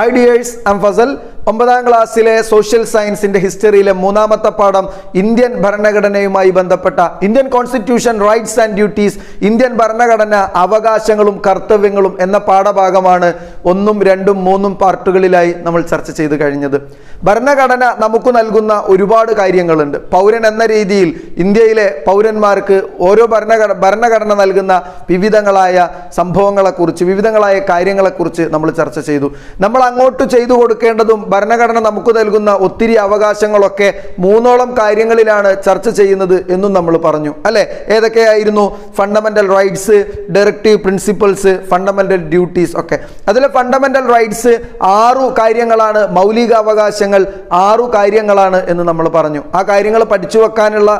Hi dears, I'm Fazal. 9ാം ക്ലാസ്സിലെ social സയൻസിന്റെ ഹിസ്റ്ററിയിലെ മൂന്നാമത്തെ പാഠം ഇന്ത്യൻ ഭരണഘടനയുമായി ബന്ധപ്പെട്ട Indian constitution rights and duties, Indian ഭരണഘടന അവകാശങ്ങളും കർത്തവ്യങ്ങളും എന്ന പാഠഭാഗമാണ് 1, 2, 3 പാർട്ടുകളിലായി നമ്മൾ ചർച്ച ചെയ്തു കഴിഞ്ഞത്. ഭരണഘടന നമുക്ക് നൽകുന്ന ഒരുപാട് കാര്യങ്ങളുണ്ട്. പൗരൻ എന്ന രീതിയിൽ ഇന്ത്യയിലെ പൗരന്മാർക്ക് ഓരോ ഭരണഘടന നൽകുന്ന വിവിധങ്ങളായ സംഭവങ്ങളെക്കുറിച്ച്, വിവിധങ്ങളായ കാര്യങ്ങളെക്കുറിച്ച് നമ്മൾ ചർച്ച ചെയ്തു. നമ്മൾ അങ്ങോട്ട് ചെയ്തു കൊടുക്കേണ്ടതും ഭരണഘടന നമുക്ക് നൽകുന്ന ഒത്തിരി അവകാശങ്ങളൊക്കെ 3ഓളം കാര്യങ്ങളിലാണ് ചർച്ച ചെയ്യുന്നത് എന്നും നമ്മൾ പറഞ്ഞു അല്ലെ. ഏതൊക്കെയായിരുന്നു? Fundamental rights, directive principles, fundamental duties ഒക്കെ. അതിലെ ഫണ്ടമെന്റൽ റൈറ്റ്സ് 6 കാര്യങ്ങളാണ്, മൗലിക അവകാശങ്ങൾ 6 കാര്യങ്ങളാണ് എന്ന് നമ്മൾ പറഞ്ഞു. ആ കാര്യങ്ങൾ പഠിച്ചു വെക്കാനുള്ള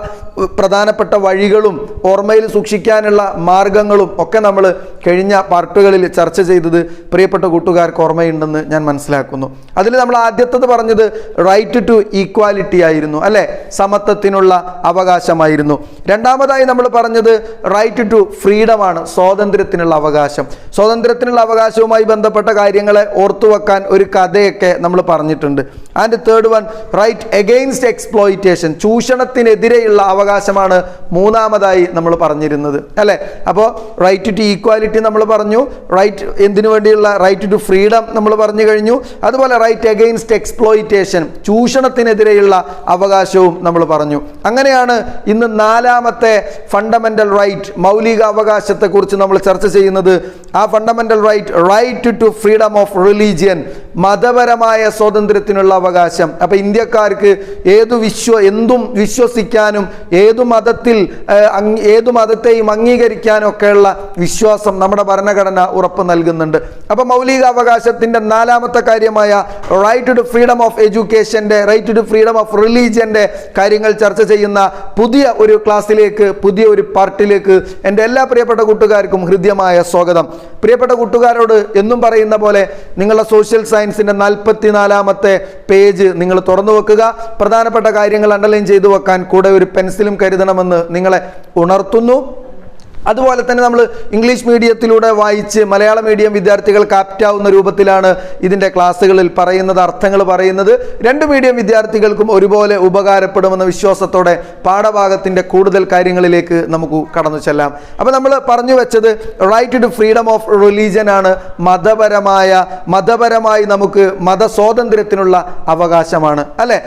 പ്രധാനപ്പെട്ട വഴികളും ഓർമ്മയിൽ സൂക്ഷിക്കാനുള്ള മാർഗങ്ങളും ഒക്കെ നമ്മൾ കഴിഞ്ഞ പാർട്ടുകളിൽ ചർച്ച ചെയ്തത് പ്രിയപ്പെട്ട കൂട്ടുകാർക്ക് ഓർമ്മയുണ്ടെന്ന് ഞാൻ മനസ്സിലാക്കുന്നു. അതിൽ നമ്മൾ ആദ്യത്തത് പറഞ്ഞത് റൈറ്റ് ടു ഈക്വാലിറ്റി ആയിരുന്നു അല്ലെ, സമത്വത്തിനുള്ള അവകാശമായിരുന്നു. രണ്ടാമതായി നമ്മൾ പറഞ്ഞത് റൈറ്റ് ടു ഫ്രീഡം ആണ്, സ്വാതന്ത്ര്യത്തിനുള്ള അവകാശം. സ്വാതന്ത്ര്യത്തിനുള്ള അവകാശവുമായി ബന്ധപ്പെട്ട കാര്യങ്ങളെ ഓർത്തുവെക്കാൻ ഒരു കഥയൊക്കെ നമ്മൾ പറഞ്ഞിട്ടുണ്ട്. And third one right against exploitation, ചൂഷണത്തിനെതിരെയുള്ള അവകാശമാണ് മൂന്നാമതായി നമ്മൾ പറഞ്ഞിരുന്നത് അല്ലെ. അപ്പോൾ റൈറ്റ് ടു ഈക്വാലിറ്റി നമ്മൾ പറഞ്ഞു, റൈറ്റ് എന്തിനു വേണ്ടിയുള്ള റൈറ്റ് ടു ഫ്രീഡം നമ്മൾ പറഞ്ഞു കഴിഞ്ഞു. അതുപോലെ റൈറ്റ് എഗെയിൻസ്റ്റ് എക്സ്പ്ലോയിറ്റേഷൻ, ചൂഷണത്തിനെതിരെയുള്ള അവകാശവും നമ്മൾ പറഞ്ഞു. അങ്ങനെയാണ് ഇന്ന് 4ാമത്തെ ഫണ്ടമെന്റൽ റൈറ്റ്, മൗലിക അവകാശത്തെക്കുറിച്ച് നമ്മൾ ചർച്ച ചെയ്യുന്നത്. ആ fundamental right, right to freedom of religion, മതപരമായ സ്വാതന്ത്ര്യത്തിനുള്ള അവകാശം. അപ്പൊ ഇന്ത്യക്കാർക്ക് എന്തും വിശ്വസിക്കാനും ഏതു മതത്തെയും അംഗീകരിക്കാനൊക്കെയുള്ള വിശ്വാസം നമ്മുടെ ഭരണഘടന ഉറപ്പ് നൽകുന്നുണ്ട്. അപ്പൊ മൗലിക അവകാശത്തിന്റെ 4ാമത്തെ കാര്യമായ റൈറ്റ് ടു ഫ്രീഡം ഓഫ് എഡ്യൂക്കേഷന്റെ, റൈറ്റ് ടു ഫ്രീഡം ഓഫ് റിലീജിയന്റെ കാര്യങ്ങൾ ചർച്ച ചെയ്യുന്ന പുതിയ ഒരു ക്ലാസ്സിലേക്ക്, പുതിയ ഒരു പാർട്ടിലേക്ക് എൻ്റെ എല്ലാ പ്രിയപ്പെട്ട കൂട്ടുകാർക്കും ഹൃദ്യമായ സ്വാഗതം. പ്രിയപ്പെട്ട കൂട്ടുകാരോട് എന്നും പറയുന്ന പോലെ നിങ്ങളുടെ സോഷ്യൽ സയൻസിന്റെ 44ാമത്തെ പേജ് നിങ്ങൾ തുറന്നു വെക്കുക. പ്രധാനപ്പെട്ട കാര്യങ്ങൾ അണ്ടർലൈൻ ചെയ്തു വെക്കാൻ കൂടെ ഒരു പെൻസിലും കരുതണമെന്ന് നിങ്ങളെ ഉണർത്തുന്നു. അതുപോലെ തന്നെ നമ്മൾ ഇംഗ്ലീഷ് മീഡിയത്തിലൂടെ വായിച്ച് മലയാള മീഡിയം വിദ്യാർത്ഥികൾക്ക് ആപ്റ്റാവുന്ന രൂപത്തിലാണ് ഇതിൻ്റെ ക്ലാസ്സുകളിൽ പറയുന്നത്, അർത്ഥങ്ങൾ പറയുന്നത്. 2 മീഡിയം വിദ്യാർത്ഥികൾക്കും ഒരുപോലെ ഉപകാരപ്പെടുമെന്ന വിശ്വാസത്തോടെ പാഠഭാഗത്തിൻ്റെ കൂടുതൽ കാര്യങ്ങളിലേക്ക് നമുക്ക് കടന്നു ചെല്ലാം. അപ്പോൾ നമ്മൾ പറഞ്ഞു വെച്ചത് right to freedom of religion ആണ്, മതപരമായി നമുക്ക് മതസ്വാതന്ത്ര്യത്തിനുള്ള അവകാശമാണ് അല്ലെ.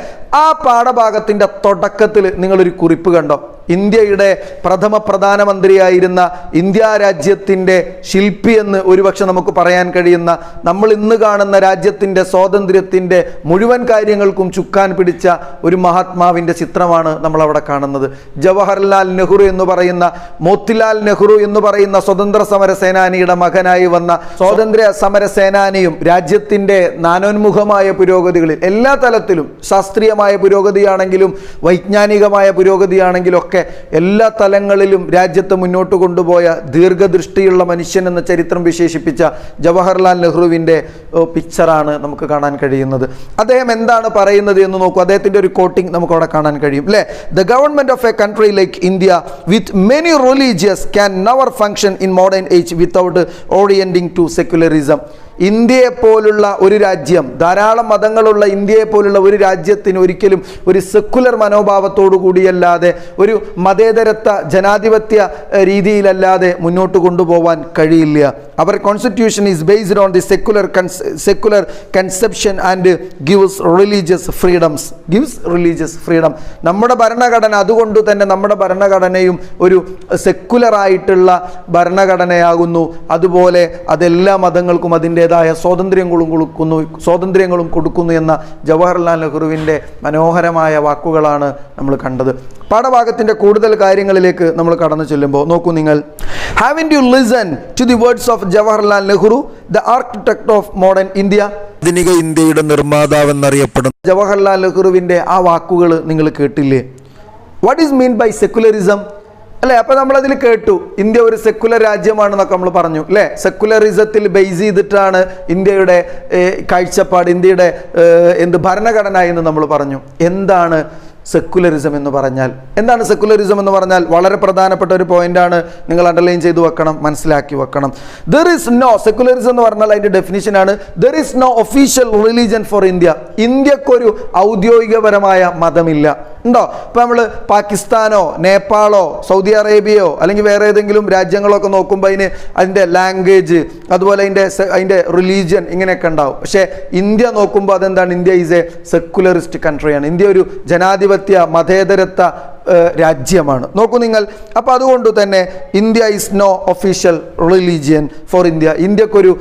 ആ പാഠഭാഗത്തിൻ്റെ തുടക്കത്തിൽ നിങ്ങളൊരു കുറിപ്പ് കണ്ടോ? ഇന്ത്യയുടെ പ്രഥമ പ്രധാനമന്ത്രിയായിരുന്ന, ഇന്ത്യ രാജ്യത്തിൻ്റെ ശില്പി എന്ന് ഒരുപക്ഷെ നമുക്ക് പറയാൻ കഴിയുന്ന, നമ്മൾ ഇന്ന് കാണുന്ന രാജ്യത്തിൻ്റെ സ്വാതന്ത്ര്യത്തിൻ്റെ മുഴുവൻ കാര്യങ്ങൾക്കും ചുക്കാൻ പിടിച്ച ഒരു മഹാത്മാവിൻ്റെ ചിത്രമാണ് നമ്മളവിടെ കാണുന്നത്. ജവഹർലാൽ നെഹ്റു എന്ന് പറയുന്ന, മോത്തിലാൽ നെഹ്റു എന്ന് പറയുന്ന സ്വതന്ത്ര സമര സേനാനിയുടെ മകനായി വന്ന സ്വാതന്ത്ര്യ സമര സേനാനിയും രാജ്യത്തിൻ്റെ നാനോന്മുഖമായ പുരോഗതികളിൽ എല്ലാ തലത്തിലും, ശാസ്ത്രീയമായ പുരോഗതിയാണെങ്കിലും വൈജ്ഞാനികമായ പുരോഗതിയാണെങ്കിലും ഒക്കെ എല്ലാ തലങ്ങളിലും രാജ്യത്തെ മുന്നോട്ട് കൊണ്ടുപോയ ദീർഘദൃഷ്ടിയുള്ള മനുഷ്യൻ എന്ന ചരിത്രം വിശേഷിപ്പിച്ച ജവഹർലാൽ നെഹ്റുവിൻ്റെ പിക്ചറാണ് നമുക്ക് കാണാൻ കഴിയുന്നത്. അദ്ദേഹം എന്താണ് പറയുന്നത് എന്ന് നോക്കൂ. അദ്ദേഹത്തിൻ്റെ ഒരു കോട്ടിംഗ് നമുക്ക് അവിടെ കാണാൻ കഴിയും അല്ലേ. The government of a country like India with many religious can never function in modern age without orienting to secularism. ഇന്ത്യയെ പോലുള്ള ഒരു രാജ്യം, ധാരാളം മതങ്ങളുള്ള ഇന്ത്യയെ പോലുള്ള ഒരു രാജ്യത്തിന് ഒരിക്കലും ഒരു സെക്കുലർ മനോഭാവത്തോടു കൂടിയല്ലാതെ, ഒരു മതേതരത്വ ജനാധിപത്യ രീതിയിലല്ലാതെ മുന്നോട്ട് കൊണ്ടുപോകാൻ കഴിയില്ല. അവർ constitution is based on the secular conception and gives religious freedom. നമ്മുടെ ഭരണഘടന, അതുകൊണ്ട് തന്നെ നമ്മുടെ ഭരണഘടനയും ഒരു സെക്കുലർ ആയിട്ടുള്ള ഭരണഘടനയാകുന്നു. അതുപോലെ അതെല്ലാ മതങ്ങൾക്കും അതിൻ്റെതായ സ്വാതന്ത്ര്യങ്ങളും കൊടുക്കുന്നു എന്ന ജവഹർലാൽ നെഹ്റുവിൻ്റെ മനോഹരമായ വാക്കുകളാണ് നമ്മൾ കണ്ടത്. പാഠഭാഗത്തിൻ്റെ കൂടുതൽ കാര്യങ്ങളിലേക്ക് നമ്മൾ കടന്നു ചെല്ലുമ്പോൾ നോക്കൂ നിങ്ങൾ. Haven't you listened to the words of Jawaharlal Nehru, the architect of modern India? ആധുനിക ഇന്ത്യയുടെ നിർമ്മാതാവ് എന്നറിയപ്പെടുന്ന ജവഹർലാൽ നെഹ്റുവിൻ്റെ ആ വാക്കുകൾ നിങ്ങൾ കേട്ടില്ലേ? What is mean by secularism? അല്ലെ. അപ്പൊ നമ്മളതിൽ കേട്ടു ഇന്ത്യ ഒരു സെക്കുലർ രാജ്യമാണെന്നൊക്കെ നമ്മൾ പറഞ്ഞു അല്ലെ. സെക്കുലറിസത്തിൽ ബേസ് ചെയ്തിട്ടാണ് ഇന്ത്യയുടെ കാഴ്ചപ്പാട്, ഇന്ത്യയുടെ ഭരണഘടന എന്ന് നമ്മൾ പറഞ്ഞു. എന്താണ് സെക്കുലറിസം എന്ന് പറഞ്ഞാൽ എന്താണ്? സെക്കുലറിസം എന്ന് പറഞ്ഞാൽ വളരെ പ്രധാനപ്പെട്ട ഒരു പോയിന്റാണ്, നിങ്ങൾ അണ്ടർലൈൻ ചെയ്ത് വെക്കണം, മനസ്സിലാക്കി വെക്കണം. ദർ ഈസ് നോ, സെക്കുലറിസം എന്ന് പറഞ്ഞാൽ അതിന്റെ ഡെഫിനിഷനാണ്, there is no official religion for India. ഇന്ത്യക്കൊരു ഔദ്യോഗികപരമായ മതമില്ല. ഉണ്ടോ? ഇപ്പൊ നമ്മൾ പാകിസ്ഥാനോ നേപ്പാളോ സൗദി അറേബ്യയോ അല്ലെങ്കിൽ വേറെ ഏതെങ്കിലും രാജ്യങ്ങളൊക്കെ നോക്കുമ്പോൾ അതിന്റെ ലാംഗ്വേജ്, അതുപോലെ അതിന്റെ റിലീജിയൻ ഇങ്ങനെയൊക്കെ ഉണ്ടാവും. പക്ഷേ ഇന്ത്യ നോക്കുമ്പോൾ അതെന്താണ്? ഇന്ത്യ ഈസ് എ സെക്കുലറിസ്റ്റ് കൺട്രിയാണ്. ഇന്ത്യ ഒരു ജനാധിപത്യ മതേതരത്വ രാജ്യമാണ്. നോക്കൂ നിങ്ങൾ. അപ്പോൾ അതുകൊണ്ട് തന്നെ India is no official religion for India. ഇന്ത്യക്കൊരു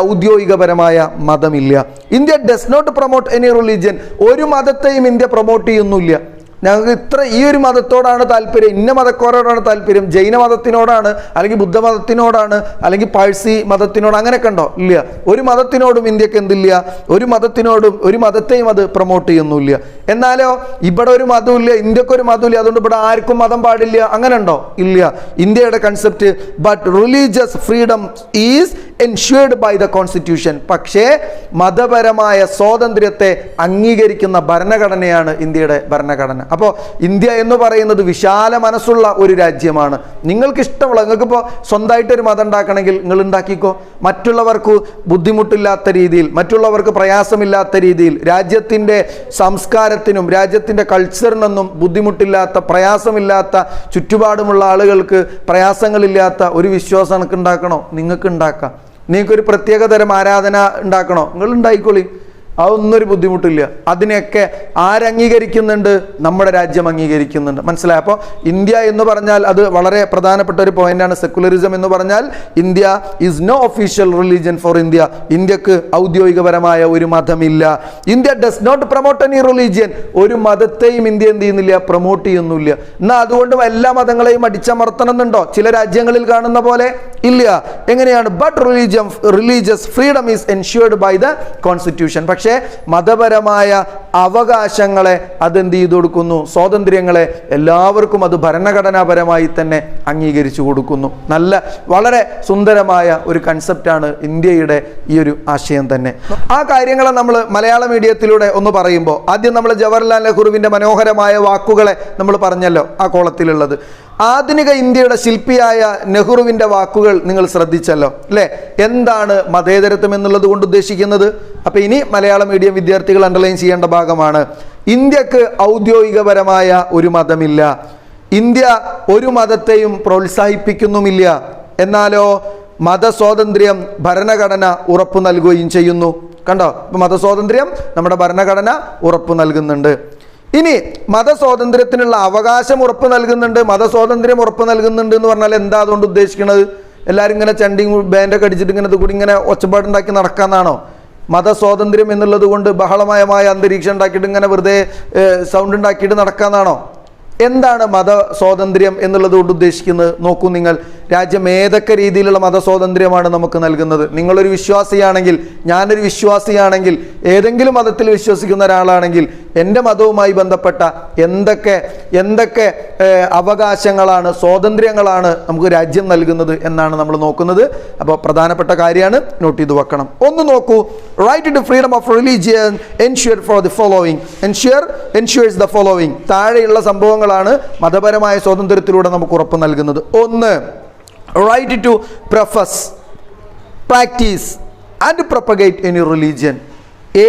ഔദ്യോഗികപരമായ മതമില്ല. India does not promote any religion. ഒരു മതത്തെയും ഇന്ത്യ പ്രൊമോട്ട് ചെയ്യുന്നില്ല. ഞങ്ങൾക്ക് ഈ ഒരു മതത്തോടാണ് താല്പര്യം, ഇന്ന മതക്കാരോടാണ് താല്പര്യം, ജൈന മതത്തിനോടാണ് അല്ലെങ്കിൽ ബുദ്ധമതത്തിനോടാണ് അല്ലെങ്കിൽ പാഴ്സി മതത്തിനോട്, അങ്ങനെയൊക്കെ ഉണ്ടോ? ഇല്ല. ഒരു മതത്തിനോടും ഇന്ത്യക്ക് എന്തില്ല? ഒരു മതത്തെയും അത് പ്രൊമോട്ട് ചെയ്യുന്നില്ല. എന്നാലോ ഇവിടെ ഒരു മതമില്ല, ഇന്ത്യക്കൊരു മതമില്ല, അതുകൊണ്ട് ഇവിടെ ആർക്കും മതം പാടില്ല, അങ്ങനെ ഉണ്ടോ? ഇല്ല. ഇന്ത്യയുടെ concept but religious freedom is ensured by the constitution. പക്ഷേ മതപരമായ സ്വാതന്ത്ര്യത്തെ അംഗീകരിക്കുന്ന ഭരണഘടനയാണ് ഇന്ത്യയുടെ ഭരണഘടന. അപ്പോൾ ഇന്ത്യ എന്ന് പറയുന്നത് വിശാല മനസ്സുള്ള ഒരു രാജ്യമാണ്. നിങ്ങൾക്ക് ഇഷ്ടമുള്ള, നിങ്ങൾക്കിപ്പോൾ സ്വന്തമായിട്ടൊരു മതം ഉണ്ടാക്കണമെങ്കിൽ നിങ്ങൾ ഉണ്ടാക്കിക്കോ. മറ്റുള്ളവർക്ക് ബുദ്ധിമുട്ടില്ലാത്ത രീതിയിൽ, മറ്റുള്ളവർക്ക് പ്രയാസമില്ലാത്ത രീതിയിൽ, രാജ്യത്തിൻ്റെ സംസ്കാരത്തിനും രാജ്യത്തിൻ്റെ കൾച്ചറിനൊന്നും ബുദ്ധിമുട്ടില്ലാത്ത, പ്രയാസമില്ലാത്ത, ചുറ്റുപാടുമുള്ള ആളുകൾക്ക് പ്രയാസങ്ങളില്ലാത്ത ഒരു വിശ്വാസം എനിക്ക് ഉണ്ടാക്കണോ? നിങ്ങൾക്ക് ഉണ്ടാക്കാം. നിങ്ങൾക്കൊരു പ്രത്യേക തരം ആരാധന ഉണ്ടാക്കണോ? നിങ്ങൾ ഉണ്ടായിക്കോളി. അതൊന്നും ഒരു ബുദ്ധിമുട്ടില്ല. അതിനെയൊക്കെ ആരംഗീകരിക്കുന്നുണ്ട്? നമ്മുടെ രാജ്യം അംഗീകരിക്കുന്നുണ്ട്. മനസ്സിലായി? അപ്പോൾ ഇന്ത്യ എന്ന് പറഞ്ഞാൽ അത് വളരെ പ്രധാനപ്പെട്ട ഒരു പോയിന്റാണ്. സെക്കുലറിസം എന്ന് പറഞ്ഞാൽ India is no official religion for India. ഇന്ത്യക്ക് ഔദ്യോഗികപരമായ ഒരു മതമില്ല. India does not promote any religion. ഒരു മതത്തെയും ഇന്ത്യ എന്ത് ചെയ്യുന്നില്ല? പ്രൊമോട്ട് ചെയ്യുന്നില്ല. എന്നാൽ അതുകൊണ്ട് എല്ലാ മതങ്ങളെയും അടിച്ചമർത്തണം എന്നുണ്ടോ? ചില രാജ്യങ്ങളിൽ കാണുന്ന പോലെ ഇല്ല. എങ്ങനെയാണ്? But religious freedom is ensured by the constitution. പക്ഷേ മതപരമായ അവകാശങ്ങളെ അതെന്ത് ചെയ്തു കൊടുക്കുന്നു? സ്വാതന്ത്ര്യങ്ങളെ എല്ലാവർക്കും അത് ഭരണഘടനാപരമായി തന്നെ അംഗീകരിച്ചു കൊടുക്കുന്നു. വളരെ സുന്ദരമായ ഒരു കൺസെപ്റ്റാണ് ഇന്ത്യയുടെ ഈ ഒരു ആശയം തന്നെ. ആ കാര്യങ്ങളെ നമ്മൾ മലയാള മീഡിയത്തിലൂടെ ഒന്ന് പറയുമ്പോൾ ആദ്യം നമ്മൾ ജവഹർലാൽ നെഹ്റുവിൻ്റെ മനോഹരമായ വാക്കുകളെ നമ്മൾ പറഞ്ഞല്ലോ ആ കോളത്തിലുള്ളത്. ആധുനിക ഇന്ത്യയുടെ ശില്പിയായ നെഹ്റുവിൻ്റെ വാക്കുകൾ നിങ്ങൾ ശ്രദ്ധിച്ചല്ലോ അല്ലേ? എന്താണ് മതേതരത്വം എന്നുള്ളത് കൊണ്ട് ഉദ്ദേശിക്കുന്നത്? അപ്പം ഇനി മലയാള മീഡിയം വിദ്യാർത്ഥികൾ അണ്ടർലൈൻ ചെയ്യേണ്ട ഭാഗമാണ്, ഇന്ത്യക്ക് ഔദ്യോഗികപരമായ ഒരു മതമില്ല. ഇന്ത്യ ഒരു മതത്തെയും പ്രോത്സാഹിപ്പിക്കുന്നുമില്ല. എന്നാലോ മതസ്വാതന്ത്ര്യം ഭരണഘടന ഉറപ്പു നൽകുകയും ചെയ്യുന്നു. കണ്ടോ? ഇപ്പം മതസ്വാതന്ത്ര്യം നമ്മുടെ ഭരണഘടന ഉറപ്പു നൽകുന്നുണ്ട്. ഇനി മതസ്വാതന്ത്ര്യത്തിനുള്ള അവകാശം ഉറപ്പ് നൽകുന്നുണ്ട്. മതസ്വാതന്ത്ര്യം ഉറപ്പ് നൽകുന്നുണ്ട് എന്ന് പറഞ്ഞാൽ എന്താ അതുകൊണ്ട് ഉദ്ദേശിക്കുന്നത്? എല്ലാവരും ഇങ്ങനെ ചണ്ടിങ് ബാൻഡൊക്കെ അടിച്ചിട്ട് ഇങ്ങനെ കൂടി ഇങ്ങനെ ഒച്ചപ്പാടുണ്ടാക്കി നടക്കാന്നാണോ? മതസ്വാതന്ത്ര്യം എന്നുള്ളത് കൊണ്ട് ബഹളമയമായ അന്തരീക്ഷം ഉണ്ടാക്കിയിട്ട് ഇങ്ങനെ വെറുതെ സൗണ്ട് ഉണ്ടാക്കിയിട്ട് നടക്കാന്നാണോ? എന്താണ് മതസ്വാതന്ത്ര്യം എന്നുള്ളത് കൊണ്ട് ഉദ്ദേശിക്കുന്നത്? നോക്കൂ നിങ്ങൾ, രാജ്യം ഏതൊക്കെ രീതിയിലുള്ള മതസ്വാതന്ത്ര്യമാണ് നമുക്ക് നൽകുന്നത്? നിങ്ങളൊരു വിശ്വാസിയാണെങ്കിൽ, ഞാനൊരു വിശ്വാസിയാണെങ്കിൽ, ഏതെങ്കിലും മതത്തിൽ വിശ്വസിക്കുന്ന ഒരാളാണെങ്കിൽ എൻ്റെ മതവുമായി ബന്ധപ്പെട്ട എന്തൊക്കെ അവകാശങ്ങളാണ്, സ്വാതന്ത്ര്യങ്ങളാണ് നമുക്ക് രാജ്യം നൽകുന്നത് എന്നാണ് നമ്മൾ നോക്കുന്നത്. അപ്പോൾ പ്രധാനപ്പെട്ട കാര്യമാണ്, നോട്ട് ചെയ്ത് വെക്കണം. ഒന്ന് നോക്കൂ, right to freedom of religion ensure for the following. Ensures the following. താഴെയുള്ള സംഭവങ്ങളാണ് മതപരമായ സ്വാതന്ത്ര്യത്തിലൂടെ നമുക്ക് ഉറപ്പ് നൽകുന്നത്. ഒന്ന്, right to profess, practice and propagate any religion.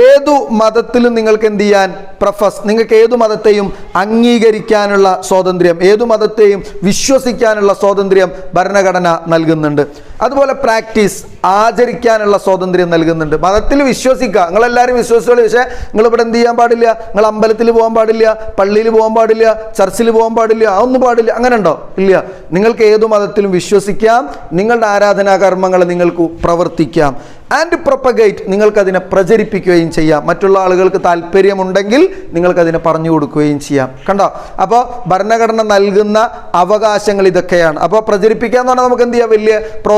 ഏതു മതത്തിലും നിങ്ങൾക്ക് എന്ത് ചെയ്യാൻ? പ്രൊഫസ്, നിങ്ങൾക്ക് ഏതു മതത്തെയും അംഗീകരിക്കാനുള്ള സ്വാതന്ത്ര്യം, ഏതു മതത്തെയും വിശ്വസിക്കാനുള്ള സ്വാതന്ത്ര്യം ഭരണഘടന നൽകുന്നുണ്ട്. അതുപോലെ പ്രാക്ടീസ്, ആചരിക്കാനുള്ള സ്വാതന്ത്ര്യം നൽകുന്നുണ്ട്. മതത്തിൽ വിശ്വസിക്കുക, നിങ്ങളെല്ലാവരും വിശ്വസിച്ചോളൂ. പക്ഷേ നിങ്ങളിവിടെ എന്ത് ചെയ്യാൻ പാടില്ല? നിങ്ങൾ അമ്പലത്തിൽ പോകാൻ പാടില്ല, പള്ളിയിൽ പോകാൻ പാടില്ല, ചർച്ചിൽ പോകാൻ പാടില്ല, അതൊന്നും പാടില്ല. അങ്ങനെ ഉണ്ടോ? ഇല്ല. നിങ്ങൾക്ക് ഏതു മതത്തിലും വിശ്വസിക്കാം, നിങ്ങളുടെ ആരാധനാ കർമ്മങ്ങൾ നിങ്ങൾക്ക് പ്രവർത്തിക്കാം. ആൻഡ് പ്രൊപ്പഗേറ്റ്, നിങ്ങൾക്കതിനെ പ്രചരിപ്പിക്കുകയും ചെയ്യാം. മറ്റുള്ള ആളുകൾക്ക് താല്പര്യമുണ്ടെങ്കിൽ നിങ്ങൾക്കതിനെ പറഞ്ഞു കൊടുക്കുകയും ചെയ്യാം. കണ്ടോ? അപ്പോൾ ഭരണഘടന നൽകുന്ന അവകാശങ്ങൾ ഇതൊക്കെയാണ്. അപ്പോൾ പ്രചരിപ്പിക്കുക എന്ന് പറഞ്ഞാൽ നമുക്ക് എന്ത് ചെയ്യാം? വലിയ